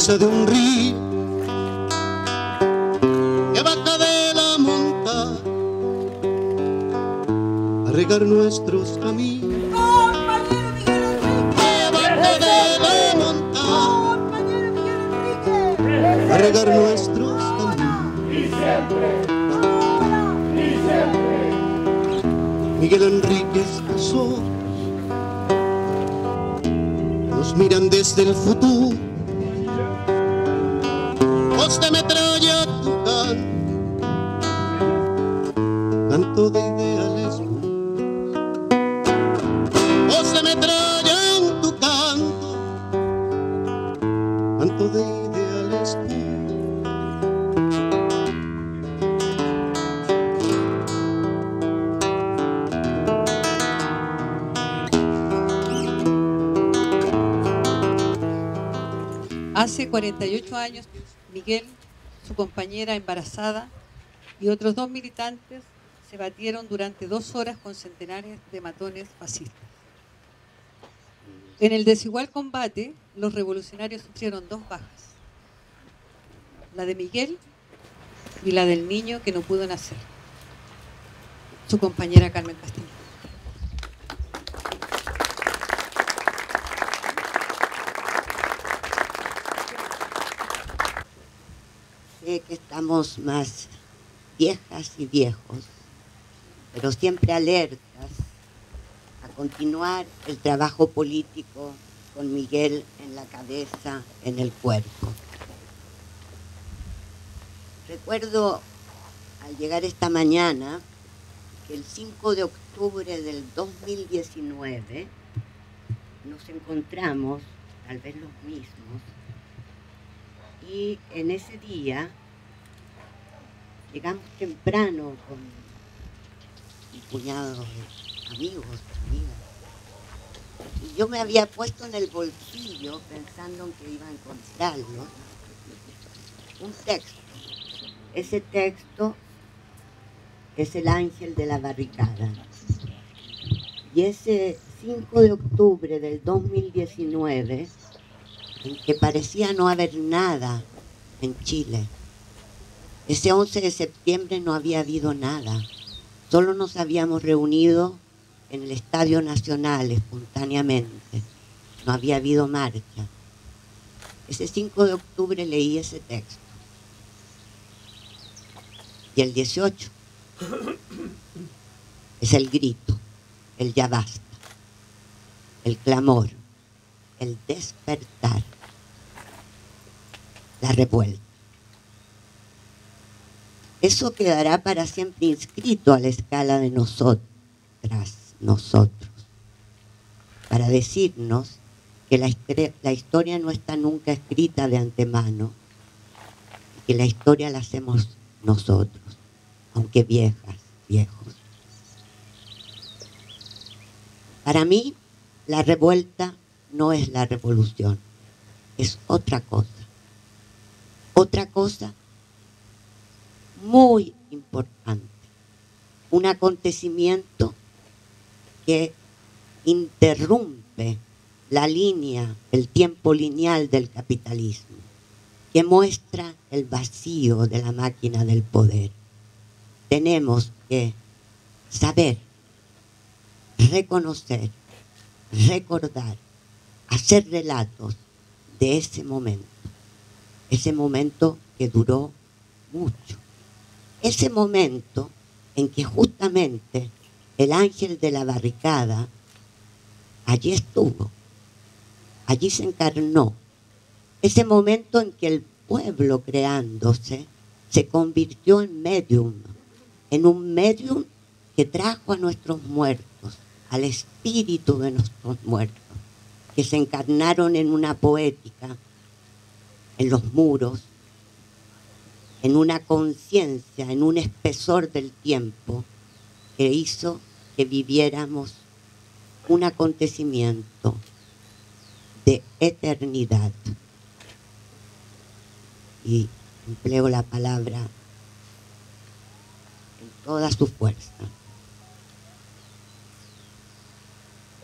brisa de un río que baja de la montaña a regar nuestros caminos. Que baja de la montaña a regar nuestros caminos. Y siempre. Miguel Enríquez casó, nos miran desde el futuro. Voz de metralla tu canto de ideales. Voz de metralla en tu canto de ideales. Hace 48 años, Miguel, su compañera embarazada y otros 2 militantes se batieron durante 2 horas con centenares de matones fascistas. En el desigual combate, los revolucionarios sufrieron 2 bajas, la de Miguel y la del niño que no pudo nacer, su compañera Carmen Castillo. Sé que estamos más viejas y viejos, pero siempre alertas a continuar el trabajo político con Miguel en la cabeza, en el cuerpo. Recuerdo al llegar esta mañana que el 5 de octubre del 2019 nos encontramos, tal vez los mismos, y en ese día llegamos temprano con un puñado de amigos, amigas. Y yo me había puesto en el bolsillo, pensando en que iba a encontrarlo, un texto. Ese texto es El ángel de la barricada. Y ese 5 de octubre del 2019, en que parecía no haber nada en Chile, ese 11 de septiembre no había habido nada. Solo nos habíamos reunido en el Estadio Nacional espontáneamente. No había habido marcha. Ese 5 de octubre leí ese texto. Y el 18 es el grito, el ya basta, el clamor, el despertar, la revuelta. Eso quedará para siempre inscrito a la escala de nosotros, para decirnos que la historia no está nunca escrita de antemano, y que la historia la hacemos nosotros, aunque viejas, viejos. Para mí, la revuelta no es la revolución, es otra cosa muy importante, un acontecimiento que interrumpe la línea, el tiempo lineal del capitalismo, que muestra el vacío de la máquina del poder. Tenemos que saber, reconocer, recordar, hacer relatos de ese momento que duró mucho, ese momento en que justamente el ángel de la barricada allí estuvo, allí se encarnó, ese momento en que el pueblo creándose se convirtió en medium, en un medium que trajo a nuestros muertos, al espíritu de nuestros muertos, que se encarnaron en una poética, en los muros, en una conciencia, en un espesor del tiempo que hizo que viviéramos un acontecimiento de eternidad. Y empleo la palabra en toda su fuerza.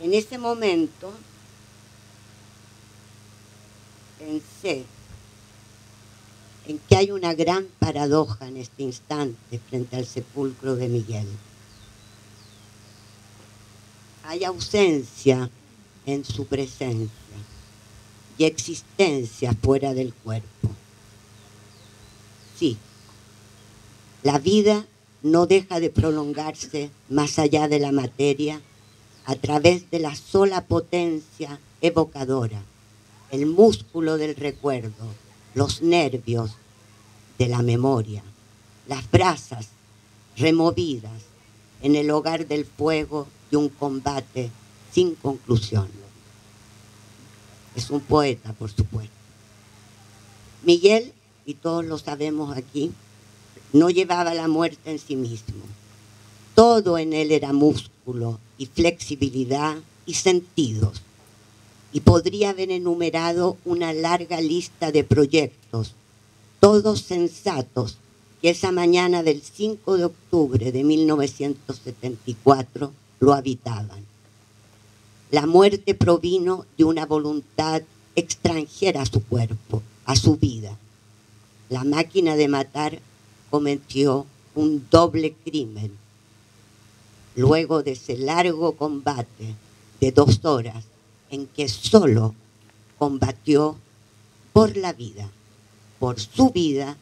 En ese momento pensé en que hay una gran paradoja en este instante frente al sepulcro de Miguel. Hay ausencia en su presencia y existencia fuera del cuerpo. Sí, la vida no deja de prolongarse más allá de la materia a través de la sola potencia evocadora, el músculo del recuerdo, los nervios de la memoria, las brasas removidas en el hogar del fuego de un combate sin conclusión. Es un poeta, por supuesto. Miguel, y todos lo sabemos aquí, no llevaba la muerte en sí mismo. Todo en él era músculo y flexibilidad y sentidos. Y podría haber enumerado una larga lista de proyectos, todos sensatos, que esa mañana del 5 de octubre de 1974 lo habitaban. La muerte provino de una voluntad extranjera a su cuerpo, a su vida. La máquina de matar cometió un doble crimen. Luego de ese largo combate de 2 horas en que solo combatió por la vida, por su vida,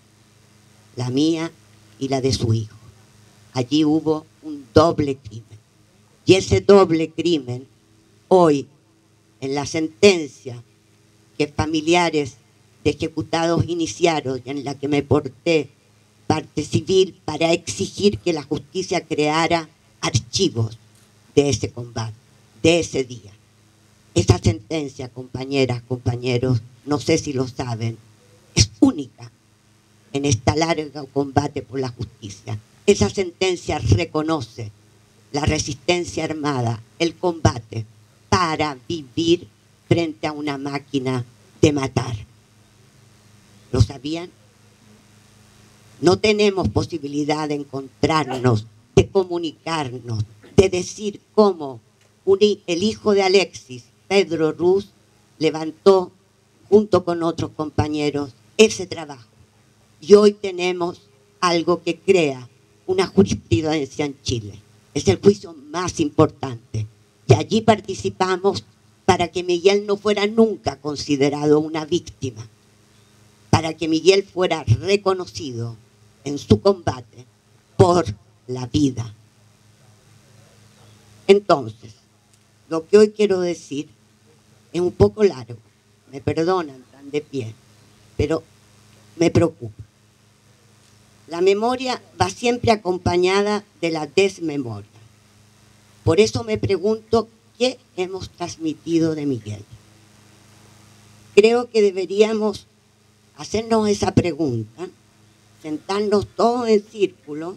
la mía y la de su hijo. Allí hubo un doble crimen. Y ese doble crimen, hoy, en la sentencia que familiares de ejecutados iniciaron y en la que me porté parte civil para exigir que la justicia creara archivos de ese combate, de ese día. Esa sentencia, compañeras, compañeros, no sé si lo saben, es única en este largo combate por la justicia. Esa sentencia reconoce la resistencia armada, el combate para vivir frente a una máquina de matar. ¿Lo sabían? No tenemos posibilidad de encontrarnos, de comunicarnos, de decir cómo el hijo de Alexis, Pedro Ruz, levantó junto con otros compañeros ese trabajo. Y hoy tenemos algo que crea una jurisprudencia en Chile. Es el juicio más importante. Y allí participamos para que Miguel no fuera nunca considerado una víctima, para que Miguel fuera reconocido en su combate por la vida. Entonces, lo que hoy quiero decir es un poco largo, me perdonan, tan de pie, pero me preocupa. La memoria va siempre acompañada de la desmemoria. Por eso me pregunto qué hemos transmitido de Miguel. Creo que deberíamos hacernos esa pregunta, sentarnos todos en círculo,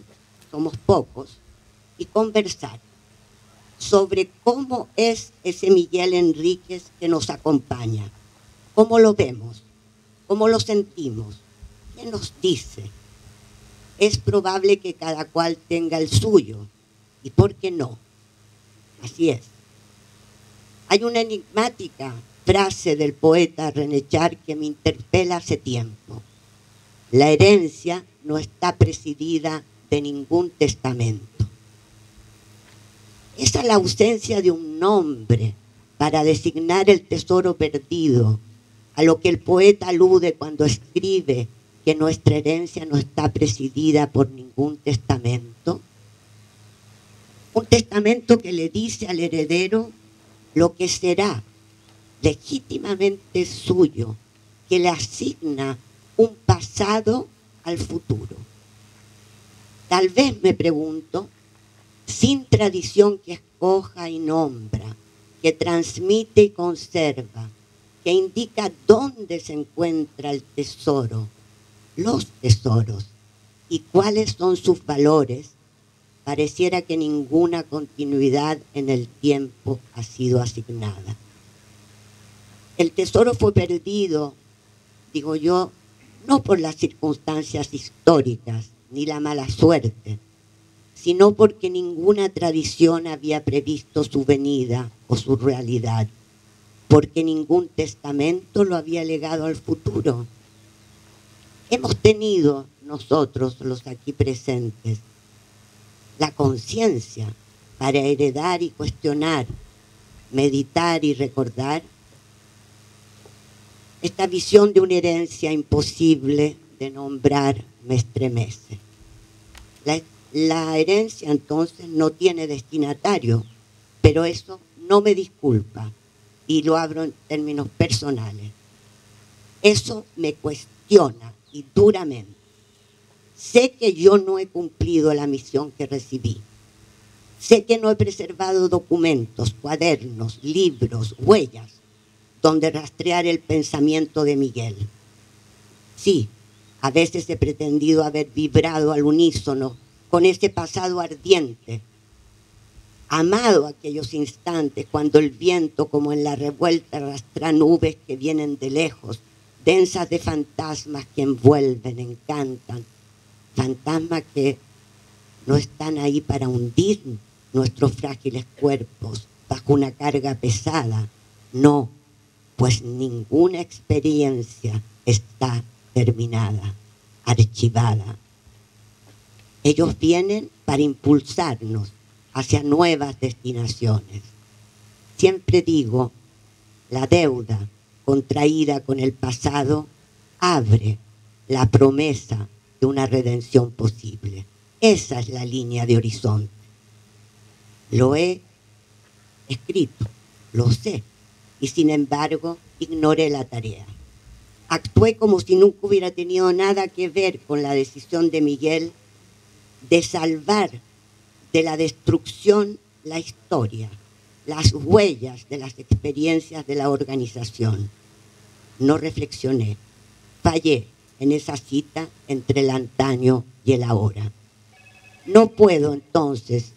somos pocos, y conversar sobre cómo es ese Miguel Enríquez que nos acompaña, cómo lo vemos, cómo lo sentimos, qué nos dice. Es probable que cada cual tenga el suyo, y ¿por qué no? Así es. Hay una enigmática frase del poeta René Char que me interpela hace tiempo. La herencia no está presidida de ningún testamento. Esa es la ausencia de un nombre para designar el tesoro perdido, a lo que el poeta alude cuando escribe que nuestra herencia no está presidida por ningún testamento. Un testamento que le dice al heredero lo que será legítimamente suyo, que le asigna un pasado al futuro. Tal vez, me pregunto, sin tradición que escoja y nombra, que transmite y conserva, que indica dónde se encuentra el tesoro, los tesoros y cuáles son sus valores, pareciera que ninguna continuidad en el tiempo ha sido asignada. El tesoro fue perdido, digo yo, no por las circunstancias históricas ni la mala suerte, sino porque ninguna tradición había previsto su venida o su realidad, porque ningún testamento lo había legado al futuro. hemos tenido nosotros, los aquí presentes, la conciencia para heredar y cuestionar, meditar y recordar esta visión de una herencia imposible de nombrar me estremece. La herencia entonces no tiene destinatario, pero eso no me disculpa, y lo hablo en términos personales. Eso me cuestiona y duramente. Sé que yo no he cumplido la misión que recibí. Sé que no he preservado documentos, cuadernos, libros, huellas, donde rastrear el pensamiento de Miguel. Sí, a veces he pretendido haber vibrado al unísono con ese pasado ardiente, amado aquellos instantes cuando el viento, como en la revuelta, arrastra nubes que vienen de lejos, densas de fantasmas que envuelven, encantan, fantasmas que no están ahí para hundir nuestros frágiles cuerpos bajo una carga pesada. No, pues ninguna experiencia está terminada, archivada. Ellos vienen para impulsarnos hacia nuevas destinaciones. Siempre digo, la deuda contraída con el pasado abre la promesa de una redención posible. Esa es la línea de horizonte. Lo he escrito, lo sé, y sin embargo ignoré la tarea. Actué como si nunca hubiera tenido nada que ver con la decisión de Miguel de salvar de la destrucción la historia, las huellas de las experiencias de la organización. No reflexioné, fallé en esa cita entre el antaño y el ahora. No puedo entonces,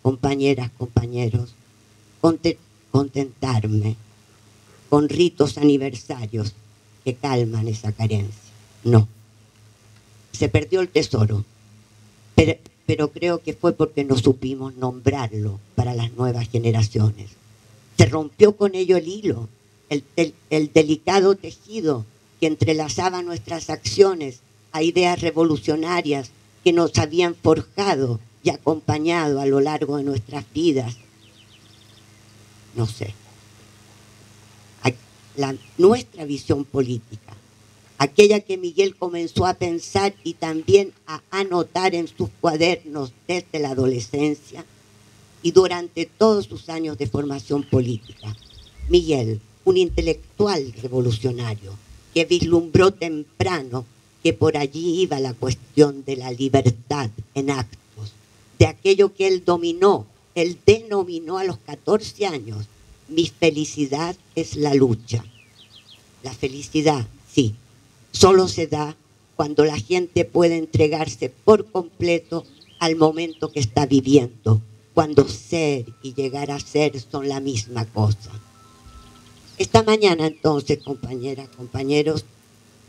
compañeras, compañeros, contentarme con ritos aniversarios que calman esa carencia. No. Se perdió el tesoro, pero creo que fue porque no supimos nombrarlo para las nuevas generaciones. Se rompió con ello el hilo, el delicado tejido que entrelazaba nuestras acciones a ideas revolucionarias que nos habían forjado y acompañado a lo largo de nuestras vidas. No sé. Nuestra visión política, aquella que Miguel comenzó a pensar y también a anotar en sus cuadernos desde la adolescencia y durante todos sus años de formación política. Miguel, un intelectual revolucionario que vislumbró temprano que por allí iba la cuestión de la libertad en actos, de aquello que él dominó, él denominó a los 14 años, mi felicidad es la lucha. La felicidad, sí, solo se da cuando la gente puede entregarse por completo al momento que está viviendo, cuando ser y llegar a ser son la misma cosa. Esta mañana entonces, compañeras, compañeros,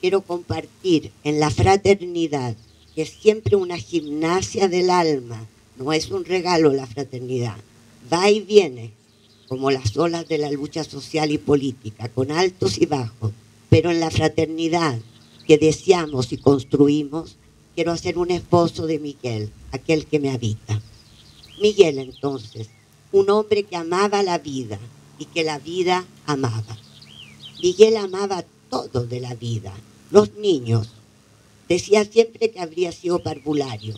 quiero compartir en la fraternidad, que es siempre una gimnasia del alma, no es un regalo la fraternidad, va y viene, como las olas de la lucha social y política, con altos y bajos, pero en la fraternidad que deseamos y construimos, quiero hacer un esbozo de Miguel, aquel que me habita. Miguel, entonces, un hombre que amaba la vida y que la vida amaba. Miguel amaba todo de la vida, los niños. Decía siempre que habría sido parvulario,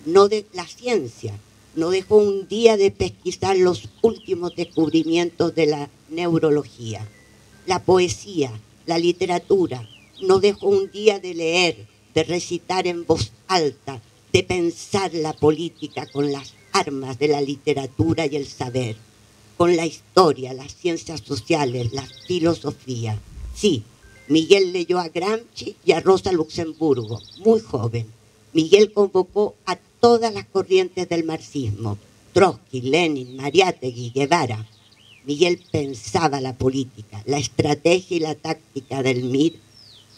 no de la ciencia. No dejó un día de pesquisar los últimos descubrimientos de la neurología, la poesía, la literatura. No dejó un día de leer, de recitar en voz alta, de pensar la política con las armas de la literatura y el saber, con la historia, las ciencias sociales, la filosofía. Sí, Miguel leyó a Gramsci y a Rosa Luxemburgo, muy joven. Miguel convocó a todas las corrientes del marxismo, Trotsky, Lenin, Mariátegui, Guevara. Miguel pensaba la política, la estrategia y la táctica del MIR,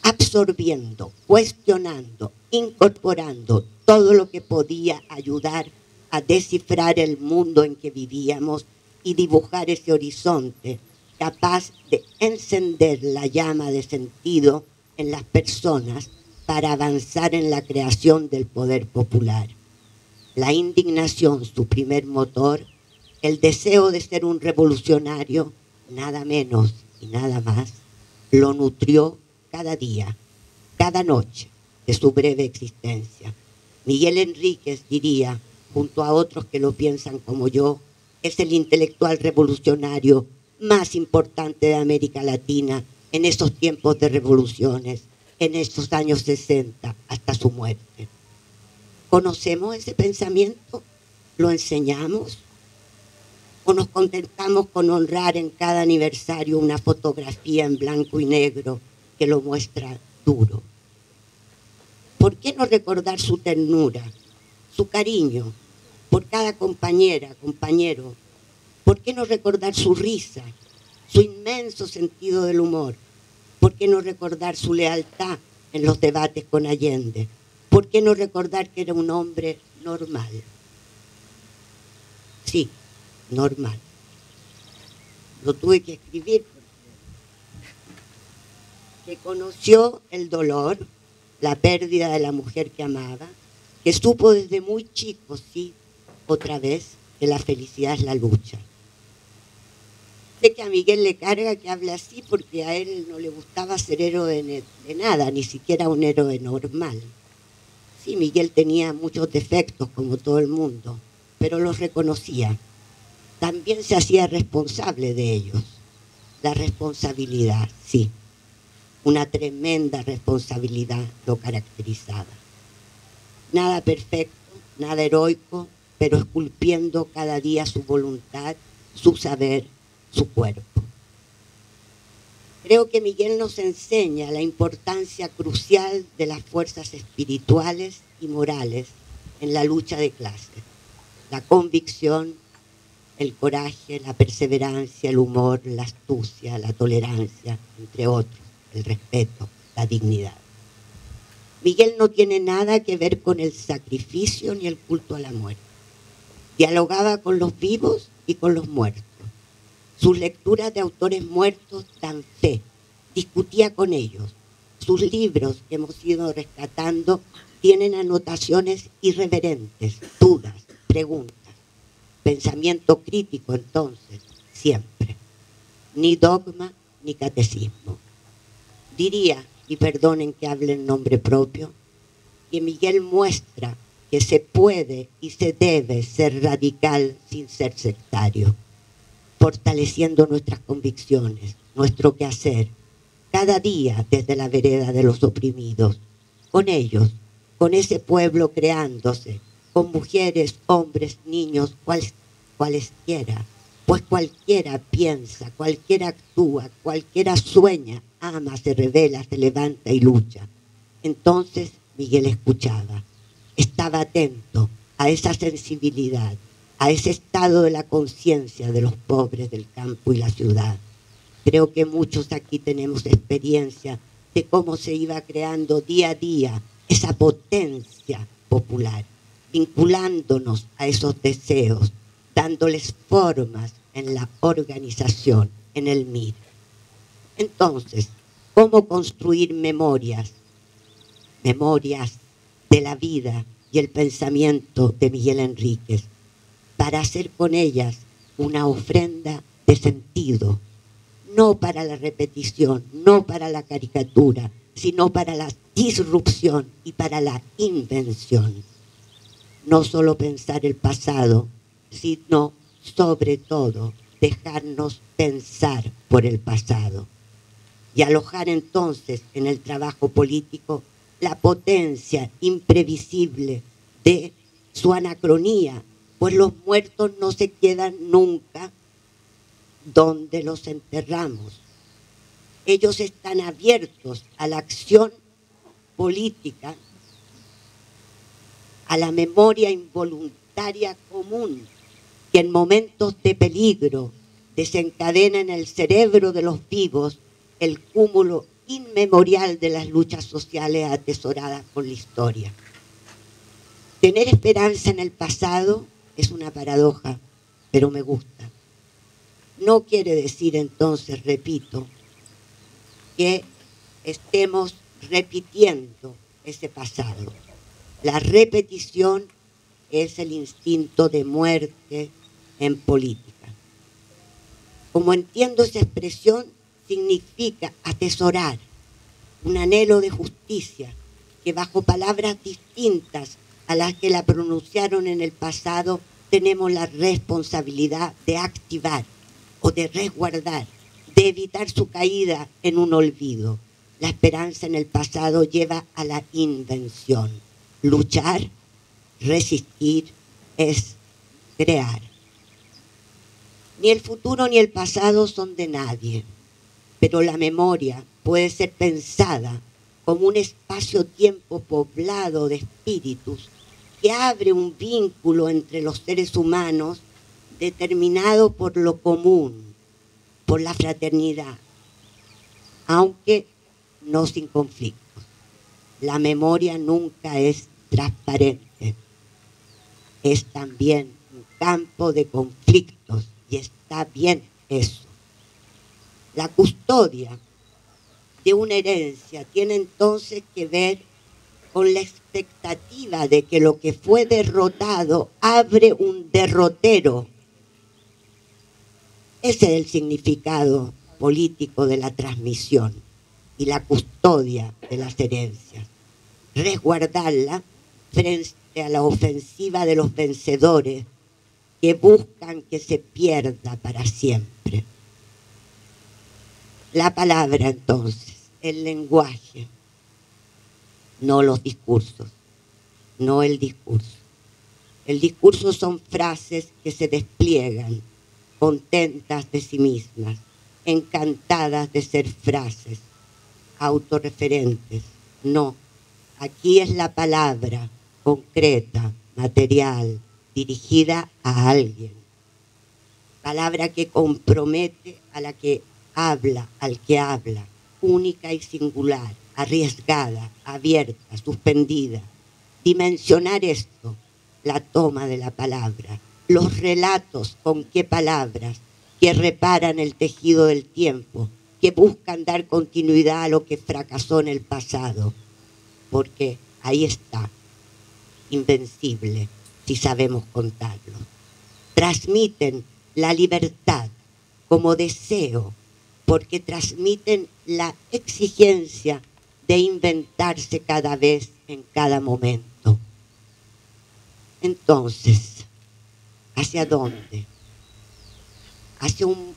absorbiendo, cuestionando, incorporando todo lo que podía ayudar a descifrar el mundo en que vivíamos y dibujar ese horizonte capaz de encender la llama de sentido en las personas para avanzar en la creación del poder popular. La indignación, su primer motor, el deseo de ser un revolucionario, nada menos y nada más, lo nutrió cada día, cada noche de su breve existencia. Miguel Enríquez diría, junto a otros que lo piensan como yo, es el intelectual revolucionario más importante de América Latina en esos tiempos de revoluciones, en estos años 60 hasta su muerte. ¿Conocemos ese pensamiento? ¿Lo enseñamos? ¿O nos contentamos con honrar en cada aniversario una fotografía en blanco y negro que lo muestra duro? ¿Por qué no recordar su ternura, su cariño por cada compañera, compañero? ¿Por qué no recordar su risa, su inmenso sentido del humor? ¿Por qué no recordar su lealtad en los debates con Allende? ¿Por qué no recordar que era un hombre normal? Sí, normal. Lo tuve que escribir porque conoció el dolor, la pérdida de la mujer que amaba, que supo desde muy chico, sí, otra vez, que la felicidad es la lucha. Sé que a Miguel le carga que hable así porque a él no le gustaba ser héroe de nada, ni siquiera un héroe normal. Sí, Miguel tenía muchos defectos como todo el mundo, pero los reconocía. También se hacía responsable de ellos. La responsabilidad, sí. Una tremenda responsabilidad lo caracterizaba. Nada perfecto, nada heroico, pero esculpiendo cada día su voluntad, su saber, su cuerpo. Creo que Miguel nos enseña la importancia crucial de las fuerzas espirituales y morales en la lucha de clases. La convicción, el coraje, la perseverancia, el humor, la astucia, la tolerancia, entre otros, el respeto, la dignidad. Miguel no tiene nada que ver con el sacrificio ni el culto a la muerte. Dialogaba con los vivos y con los muertos. Sus lecturas de autores muertos dan fe, discutía con ellos. Sus libros que hemos ido rescatando tienen anotaciones irreverentes, dudas, preguntas. Pensamiento crítico entonces, siempre. Ni dogma ni catecismo. Diría, y perdonen que hable en nombre propio, que Miguel muestra que se puede y se debe ser radical sin ser sectario, fortaleciendo nuestras convicciones, nuestro quehacer, cada día desde la vereda de los oprimidos, con ellos, con ese pueblo creándose, con mujeres, hombres, niños, cualesquiera, pues cualquiera piensa, cualquiera actúa, cualquiera sueña, ama, se revela, se levanta y lucha. Entonces Miguel escuchaba, estaba atento a esa sensibilidad, a ese estado de la conciencia de los pobres del campo y la ciudad. Creo que muchos aquí tenemos experiencia de cómo se iba creando día a día esa potencia popular, vinculándonos a esos deseos, dándoles formas en la organización, en el MIR. Entonces, ¿cómo construir memorias? Memorias de la vida y el pensamiento de Miguel Enríquez, para hacer con ellas una ofrenda de sentido, no para la repetición, no para la caricatura, sino para la disrupción y para la invención. No solo pensar el pasado, sino sobre todo dejarnos pensar por el pasado y alojar entonces en el trabajo político la potencia imprevisible de su anacronía, pues los muertos no se quedan nunca donde los enterramos. Ellos están abiertos a la acción política, a la memoria involuntaria común que en momentos de peligro desencadena en el cerebro de los vivos el cúmulo inmemorial de las luchas sociales atesoradas por la historia. Tener esperanza en el pasado es una paradoja, pero me gusta. No quiere decir entonces, repito, que estemos repitiendo ese pasado. La repetición es el instinto de muerte en política. Como entiendo esa expresión, significa atesorar un anhelo de justicia que bajo palabras distintas a las que la pronunciaron en el pasado tenemos la responsabilidad de activar o de resguardar, de evitar su caída en un olvido. La esperanza en el pasado lleva a la invención. Luchar, resistir, es crear. Ni el futuro ni el pasado son de nadie, pero la memoria puede ser pensada como un espacio-tiempo poblado de espíritus que abre un vínculo entre los seres humanos determinado por lo común, por la fraternidad, aunque no sin conflictos. La memoria nunca es transparente, es también un campo de conflictos y está bien eso. La custodia de una herencia tiene entonces que ver con la expectativa de que lo que fue derrotado abre un derrotero. Ese es el significado político de la transmisión y la custodia de las herencias. Resguardarla frente a la ofensiva de los vencedores que buscan que se pierda para siempre. La palabra, entonces, el lenguaje, no los discursos, no el discurso. El discurso son frases que se despliegan, contentas de sí mismas, encantadas de ser frases, autorreferentes. No, aquí es la palabra concreta, material, dirigida a alguien. Palabra que compromete a la que habla, al que habla, única y singular, arriesgada, abierta, suspendida. Dimensionar esto, la toma de la palabra, los relatos con qué palabras, que reparan el tejido del tiempo, que buscan dar continuidad a lo que fracasó en el pasado, porque ahí está, invencible, si sabemos contarlo. Transmiten la libertad como deseo, porque transmiten la exigencia de inventarse cada vez en cada momento. Entonces, ¿hacia dónde? Hacia un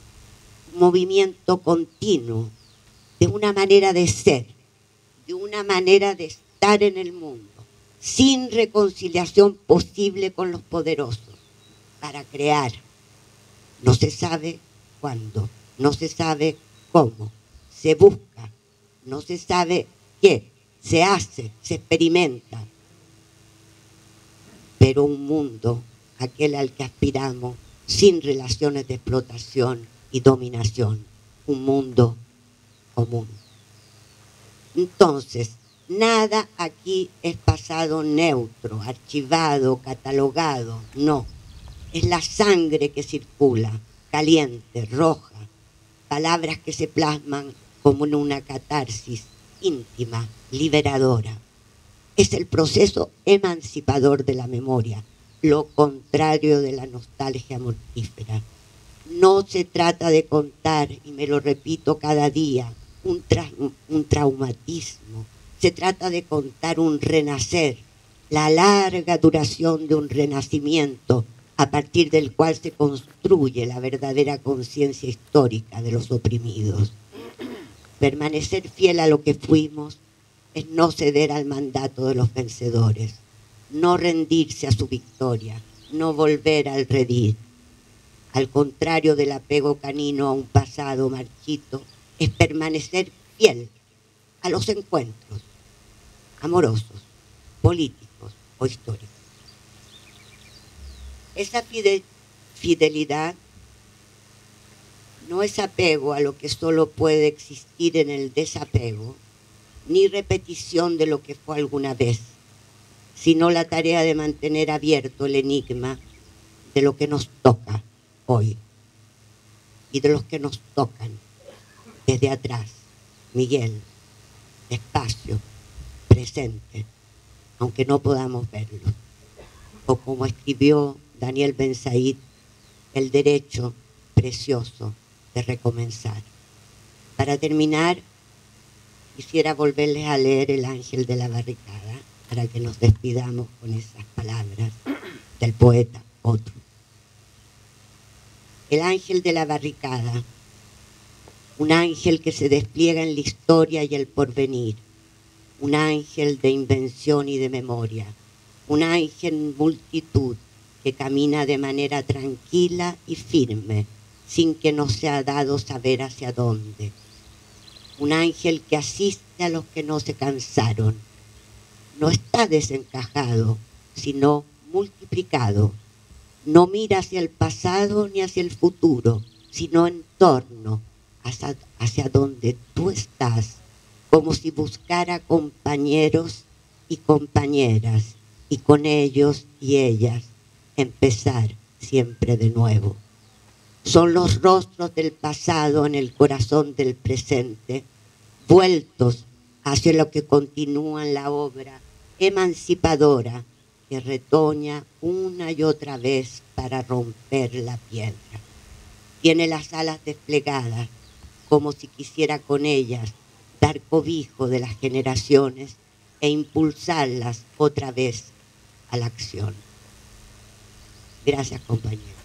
movimiento continuo, de una manera de ser, de una manera de estar en el mundo, sin reconciliación posible con los poderosos, para crear. No se sabe cuándo, no se sabe cómo, se busca, no se sabe qué, se hace, se experimenta. Pero un mundo, aquel al que aspiramos, sin relaciones de explotación y dominación, un mundo común. Entonces, nada aquí es pasado neutro, archivado, catalogado, no. Es la sangre que circula, caliente, roja, palabras que se plasman como en una catarsis íntima, liberadora. Es el proceso emancipador de la memoria, lo contrario de la nostalgia mortífera. No se trata de contar, y me lo repito cada día, un traumatismo. Se trata de contar un renacer, la larga duración de un renacimiento a partir del cual se construye la verdadera conciencia histórica de los oprimidos. Permanecer fiel a lo que fuimos es no ceder al mandato de los vencedores, no rendirse a su victoria, no volver al redil. Al contrario del apego canino a un pasado marchito, es permanecer fiel a los encuentros amorosos, políticos o históricos. Esa fidelidad no es apego a lo que solo puede existir en el desapego, ni repetición de lo que fue alguna vez, sino la tarea de mantener abierto el enigma de lo que nos toca hoy y de los que nos tocan desde atrás. Miguel, despacio, presente, aunque no podamos verlo. O como escribió Daniel Ben Said, el derecho precioso de recomenzar. Para terminar, quisiera volverles a leer El ángel de la barricada, para que nos despidamos con esas palabras del poeta otro. El ángel de la barricada, un ángel que se despliega en la historia y el porvenir, un ángel de invención y de memoria, un ángel en multitud que camina de manera tranquila y firme, sin que nos sea dado saber hacia dónde. Un ángel que asiste a los que no se cansaron. No está desencajado, sino multiplicado. No mira hacia el pasado ni hacia el futuro, sino en torno, hacia donde tú estás, como si buscara compañeros y compañeras, y con ellos y ellas empezar siempre de nuevo. Son los rostros del pasado en el corazón del presente, vueltos hacia lo que continúa en la obra emancipadora que retoña una y otra vez para romper la piedra. Tiene las alas desplegadas, como si quisiera con ellas dar cobijo de las generaciones e impulsarlas otra vez a la acción. Gracias, compañeros.